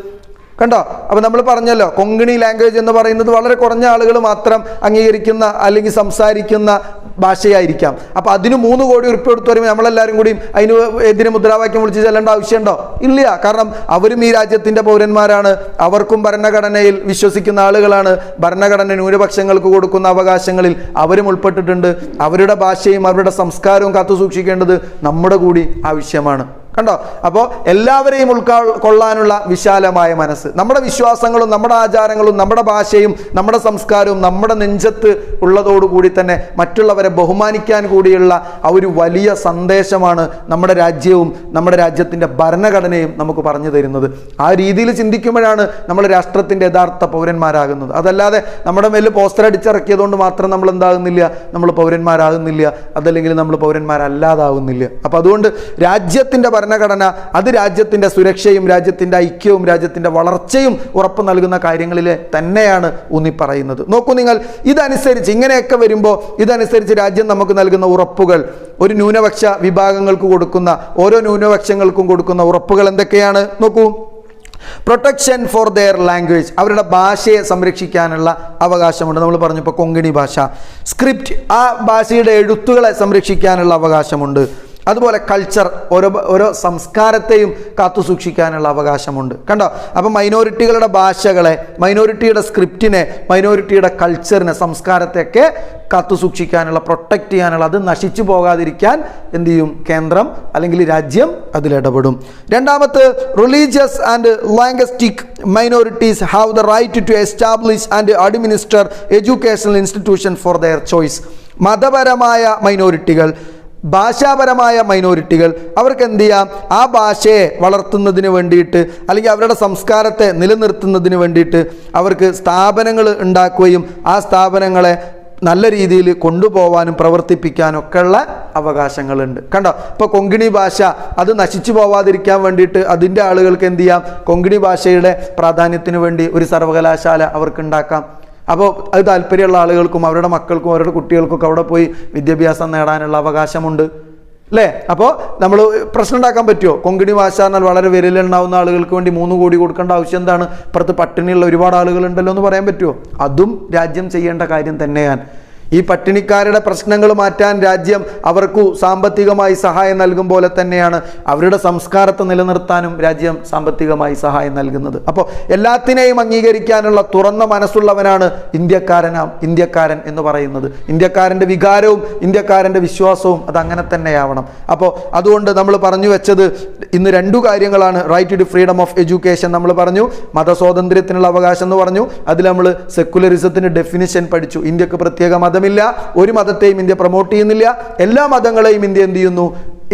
കണ്ടോ? അപ്പോൾ നമ്മൾ പറഞ്ഞല്ലോ, കൊങ്കണി ലാംഗ്വേജ് എന്ന് പറയുന്നത് വളരെ കുറഞ്ഞ ആളുകൾ മാത്രം അംഗീകരിക്കുന്ന അല്ലെങ്കിൽ സംസാരിക്കുന്ന ഭാഷയായിരിക്കാം. അപ്പോൾ അതിന് 3 കോടി ഉറുപ്പിക കൊടുത്ത് വരുമ്പോൾ നമ്മളെല്ലാവരും കൂടിയും അതിന് എതിരെ മുദ്രാവാക്യം വിളിച്ച് ചെല്ലേണ്ട ആവശ്യമുണ്ടോ? ഇല്ല. കാരണം അവരും ഈ രാജ്യത്തിൻ്റെ പൗരന്മാരാണ്, അവർക്കും ഭരണഘടനയിൽ വിശ്വസിക്കുന്ന ആളുകളാണ്. ഭരണഘടന ന്യൂനപക്ഷങ്ങൾക്ക് കൊടുക്കുന്ന അവകാശങ്ങളിൽ അവരും ഉൾപ്പെട്ടിട്ടുണ്ട്. അവരുടെ ഭാഷയും അവരുടെ സംസ്കാരവും കാത്തു സൂക്ഷിക്കേണ്ടത് നമ്മുടെ കൂടി ആവശ്യമാണ്. കണ്ടോ? അപ്പോൾ എല്ലാവരെയും ഉൾക്കൊള്ളാനുള്ള വിശാലമായ മനസ്സ്, നമ്മുടെ വിശ്വാസങ്ങളും നമ്മുടെ ആചാരങ്ങളും നമ്മുടെ ഭാഷയും നമ്മുടെ സംസ്കാരവും നമ്മുടെ നെഞ്ചത്ത് ഉള്ളതോടുകൂടി തന്നെ മറ്റുള്ളവരെ ബഹുമാനിക്കാൻ കൂടിയുള്ള ആ ഒരു വലിയ സന്ദേശമാണ് നമ്മുടെ രാജ്യവും നമ്മുടെ രാജ്യത്തിൻ്റെ ഭരണഘടനയും നമുക്ക് പറഞ്ഞു തരുന്നത്. ആ രീതിയിൽ ചിന്തിക്കുമ്പോഴാണ് നമ്മൾ രാഷ്ട്രത്തിൻ്റെ യഥാർത്ഥ പൗരന്മാരാകുന്നത്. അതല്ലാതെ നമ്മുടെ മേലിൽ പോസ്റ്റർ അടിച്ചിറക്കിയതുകൊണ്ട് മാത്രം നമ്മൾ എന്താകുന്നില്ല, നമ്മൾ പൗരന്മാരാകുന്നില്ല, അതല്ലെങ്കിൽ നമ്മൾ പൗരന്മാരല്ലാതാകുന്നില്ല. അപ്പം അതുകൊണ്ട് രാജ്യത്തിൻ്റെ ഭരണഘടന അത് രാജ്യത്തിൻ്റെ സുരക്ഷയും രാജ്യത്തിൻ്റെ ഐക്യവും രാജ്യത്തിൻ്റെ വളർച്ചയും ഉറപ്പ് നൽകുന്ന കാര്യങ്ങളിൽ തന്നെയാണ് ഊന്നി പറയുന്നത്. നോക്കൂ നിങ്ങൾ, ഇതനുസരിച്ച് ഇങ്ങനെയൊക്കെ വരുമ്പോൾ ഇതനുസരിച്ച് രാജ്യം നമുക്ക് നൽകുന്ന ഉറപ്പുകൾ, ഒരു ന്യൂനപക്ഷ വിഭാഗങ്ങൾക്ക് കൊടുക്കുന്ന, ഓരോ ന്യൂനപക്ഷങ്ങൾക്കും കൊടുക്കുന്ന ഉറപ്പുകൾ എന്തൊക്കെയാണ്? നോക്കൂ, പ്രൊട്ടക്ഷൻ ഫോർ ദെയർ ലാംഗ്വേജ്, അവരുടെ ഭാഷയെ സംരക്ഷിക്കാനുള്ള അവകാശമുണ്ട്. നമ്മൾ പറഞ്ഞു ഇപ്പോൾ കൊങ്കിണി ഭാഷ. സ്ക്രിപ്റ്റ്, ആ ഭാഷയുടെ എഴുത്തുകളെ സംരക്ഷിക്കാനുള്ള അവകാശമുണ്ട്. അതുപോലെ കൾച്ചർ, ഓരോ സംസ്കാരത്തെയും കാത്തു സൂക്ഷിക്കാനുള്ള അവകാശമുണ്ട്. കണ്ടോ? അപ്പം മൈനോറിറ്റികളുടെ ഭാഷകളെ, മൈനോറിറ്റിയുടെ സ്ക്രിപ്റ്റിനെ, മൈനോറിറ്റിയുടെ കൾച്ചറിനെ, സംസ്കാരത്തെയൊക്കെ കാത്തു സൂക്ഷിക്കാനുള്ള, പ്രൊട്ടക്റ്റ് ചെയ്യാനുള്ള, അത് നശിച്ചു പോകാതിരിക്കാൻ എന്ത് ചെയ്യും? കേന്ദ്രം അല്ലെങ്കിൽ രാജ്യം അതിലിടപെടും. രണ്ടാമത്തെ, religious and linguistic minorities have the right to establish and administer educational institution for their choice. മതപരമായ മൈനോറിറ്റികൾ, ഭാഷാപരമായ മൈനോറിറ്റികൾ, അവർക്ക് എന്ത് ചെയ്യാം? ആ ഭാഷയെ വളർത്തുന്നതിന് വേണ്ടിയിട്ട് അല്ലെങ്കിൽ അവരുടെ സംസ്കാരത്തെ നിലനിർത്തുന്നതിന് വേണ്ടിയിട്ട് അവർക്ക് സ്ഥാപനങ്ങൾ ഉണ്ടാക്കുകയും ആ സ്ഥാപനങ്ങളെ നല്ല രീതിയിൽ കൊണ്ടുപോകാനും പ്രവർത്തിപ്പിക്കാനും ഒക്കെയുള്ള അവകാശങ്ങളുണ്ട്. കണ്ടോ? ഇപ്പോൾ കൊങ്കിണി ഭാഷ അത് നശിച്ചു പോവാതിരിക്കാൻ വേണ്ടിയിട്ട് അതിൻ്റെ ആളുകൾക്ക് എന്ത് ചെയ്യാം? കൊങ്കിണി ഭാഷയുടെ പ്രാധാന്യത്തിന് വേണ്ടി ഒരു സർവകലാശാല അവർക്ക് ഉണ്ടാക്കാം. അപ്പോൾ അത് താല്പര്യമുള്ള ആളുകൾക്കും അവരുടെ മക്കൾക്കും അവരുടെ കുട്ടികൾക്കൊക്കെ അവിടെ പോയി വിദ്യാഭ്യാസം നേടാനുള്ള അവകാശമുണ്ട്, അല്ലേ? അപ്പോൾ നമ്മൾ പ്രശ്നം ഉണ്ടാക്കാൻ പറ്റുമോ? കൊങ്കിണി ഭാഷ എന്നാൽ വളരെ വിരലുണ്ടാവുന്ന ആളുകൾക്ക് വേണ്ടി 3 കോടി കൊടുക്കേണ്ട ആവശ്യം എന്താണ്? പുറത്ത് പട്ടിണിയുള്ള ഒരുപാട് ആളുകളുണ്ടല്ലോ എന്ന് പറയാൻ പറ്റുമോ? അതും രാജ്യം ചെയ്യേണ്ട കാര്യം തന്നെയാണ്. ഈ പട്ടിണിക്കാരുടെ പ്രശ്നങ്ങൾ മാറ്റാൻ രാജ്യം അവർക്ക് സാമ്പത്തികമായി സഹായം നൽകും പോലെ തന്നെയാണ് അവരുടെ സംസ്കാരത്തെ നിലനിർത്താനും രാജ്യം സാമ്പത്തികമായി സഹായം നൽകുന്നത്. അപ്പോൾ എല്ലാത്തിനെയും അംഗീകരിക്കാനുള്ള തുറന്ന മനസ്സുള്ളവനാണ് ഇന്ത്യക്കാരൻ എന്ന് പറയുന്നത്. ഇന്ത്യക്കാരൻ്റെ വികാരവും ഇന്ത്യക്കാരൻ്റെ വിശ്വാസവും അതങ്ങനെ തന്നെയാവണം. അപ്പോൾ അതുകൊണ്ട് നമ്മൾ പറഞ്ഞു വെച്ചത് ഇന്ന് 2 കാര്യങ്ങളാണ്. Right to freedom of education നമ്മൾ പറഞ്ഞു, മതസ്വാതന്ത്ര്യത്തിനുള്ള അവകാശം എന്ന് പറഞ്ഞു. അതിൽ നമ്മൾ സെക്കുലറിസത്തിന് ഡെഫിനിഷൻ പഠിച്ചു. ഇന്ത്യക്ക് പ്രത്യേക മതമില്ല, ഒരു മതത്തെയും ഇന്ത്യ പ്രൊമോട്ട് ചെയ്യുന്നില്ല, എല്ലാ മതങ്ങളെയും ഇന്ത്യ എന്ത് ചെയ്യുന്നു?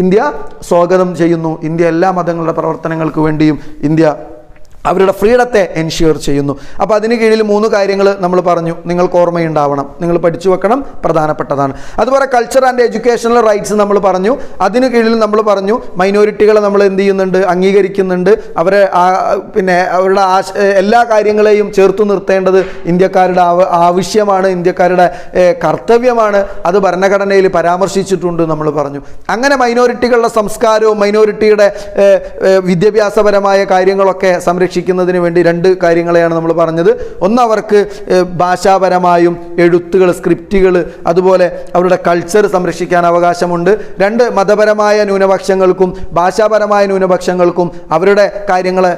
ഇന്ത്യ സ്വാഗതം ചെയ്യുന്നു. ഇന്ത്യ എല്ലാ മതങ്ങളുടെ പ്രവർത്തനങ്ങൾക്ക് വേണ്ടിയും ഇന്ത്യ അവരുടെ ഫ്രീഡത്തെ എൻഷ്യൂർ ചെയ്യുന്നു. അപ്പോൾ അതിന് കീഴിൽ 3 കാര്യങ്ങൾ നമ്മൾ പറഞ്ഞു, നിങ്ങൾക്ക് ഓർമ്മയുണ്ടാവണം, നിങ്ങൾ പഠിച്ചു വെക്കണം, പ്രധാനപ്പെട്ടതാണ്. അതുപോലെ കൾച്ചർ ആൻഡ് എഡ്യൂക്കേഷണൽ റൈറ്റ്സ് നമ്മൾ പറഞ്ഞു. അതിന് കീഴിൽ നമ്മൾ പറഞ്ഞു മൈനോറിറ്റികളെ നമ്മൾ എന്ത് ചെയ്യുന്നുണ്ട്? അംഗീകരിക്കുന്നുണ്ട്. അവരെ അവരുടെ എല്ലാ കാര്യങ്ങളെയും ചേർത്തു നിർത്തേണ്ടത് ഇന്ത്യക്കാരുടെ ആവശ്യമാണ്, ഇന്ത്യക്കാരുടെ കർത്തവ്യമാണ്. അത് ഭരണഘടനയിൽ പരാമർശിച്ചിട്ടുണ്ട് നമ്മൾ പറഞ്ഞു. അങ്ങനെ മൈനോറിറ്റികളുടെ സംസ്കാരവും മൈനോറിറ്റിയുടെ വിദ്യാഭ്യാസപരമായ കാര്യങ്ങളൊക്കെ സംരക്ഷിക്കുന്നതിന് വേണ്ടി 2 കാര്യങ്ങളെയാണ് നമ്മൾ പറഞ്ഞത്. ഒന്ന്, അവർക്ക് ഭാഷാപരമായും എഴുത്തുകൾ, സ്ക്രിപ്റ്റുകൾ, അതുപോലെ അവരുടെ കൾച്ചർ സംരക്ഷിക്കാൻ അവകാശമുണ്ട്. 2, മതപരമായ ന്യൂനപക്ഷങ്ങൾക്കും ഭാഷാപരമായ ന്യൂനപക്ഷങ്ങൾക്കും അവരുടെ കാര്യങ്ങളെ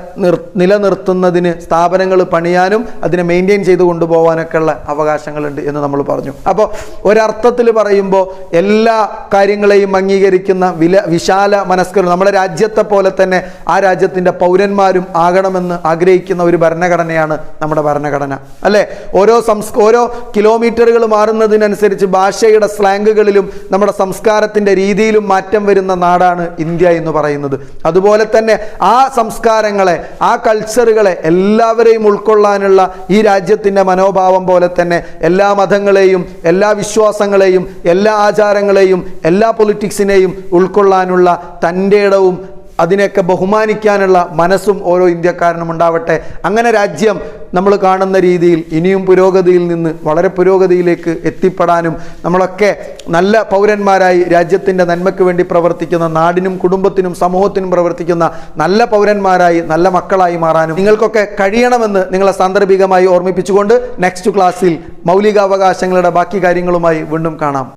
നിലനിർത്തുന്നതിന് സ്ഥാപനങ്ങൾ പണിയാനും അതിനെ മെയിൻറ്റെയിൻ ചെയ്ത് കൊണ്ടുപോകാനൊക്കെ ഉള്ള അവകാശങ്ങളുണ്ട് എന്ന് നമ്മൾ പറഞ്ഞു. അപ്പോൾ ഒരർത്ഥത്തിൽ പറയുമ്പോൾ എല്ലാ കാര്യങ്ങളെയും അംഗീകരിക്കുന്ന വിശാല മനസ്കർ, നമ്മുടെ രാജ്യത്തെ പോലെ തന്നെ ആ രാജ്യത്തിൻ്റെ പൗരന്മാരും ആകണമെന്ന് ആഗ്രഹിക്കുന്ന ഒരു ഭരണഘടനയാണ് നമ്മുടെ ഭരണഘടന, അല്ലേ? ഓരോ കിലോമീറ്ററുകൾ മാറുന്നതിനനുസരിച്ച് ഭാഷയുടെ സ്ലാങ്ങുകളിലും നമ്മുടെ സംസ്കാരത്തിൻ്റെ രീതിയിലും മാറ്റം വരുന്ന നാടാണ് ഇന്ത്യ എന്ന് പറയുന്നത്. അതുപോലെ തന്നെ ആ സംസ്കാരങ്ങളെ, ആ കൾച്ചറുകളെ എല്ലാവരെയും ഉൾക്കൊള്ളാനുള്ള ഈ രാജ്യത്തിൻ്റെ മനോഭാവം പോലെ തന്നെ എല്ലാ മതങ്ങളെയും, എല്ലാ വിശ്വാസങ്ങളെയും, എല്ലാ ആചാരങ്ങളെയും, എല്ലാ പൊളിറ്റിക്സിനെയും ഉൾക്കൊള്ളാനുള്ള തൻ്റെ ഇടവും അതിനെയൊക്കെ ബഹുമാനിക്കാനുള്ള മനസ്സും ഓരോ ഇന്ത്യക്കാരനും ഉണ്ടാവട്ടെ. അങ്ങനെ രാജ്യം നമ്മൾ കാണുന്ന രീതിയിൽ ഇനിയും പുരോഗതിയിൽ നിന്ന് വളരെ പുരോഗതിയിലേക്ക് എത്തിപ്പെടാനും നമ്മളൊക്കെ നല്ല പൗരന്മാരായി രാജ്യത്തിൻ്റെ നന്മയ്ക്ക് വേണ്ടി പ്രവർത്തിക്കുന്ന, നാടിനും കുടുംബത്തിനും സമൂഹത്തിനും പ്രവർത്തിക്കുന്ന നല്ല പൗരന്മാരായി, നല്ല മക്കളായി മാറാനും നിങ്ങൾക്കൊക്കെ കഴിയണമെന്ന് നിങ്ങളെ സാന്ദർഭികമായി ഓർമ്മിപ്പിച്ചുകൊണ്ട് നെക്സ്റ്റ് ക്ലാസ്സിൽ മൗലികാവകാശങ്ങളുടെ ബാക്കി കാര്യങ്ങളുമായി വീണ്ടും കാണാം.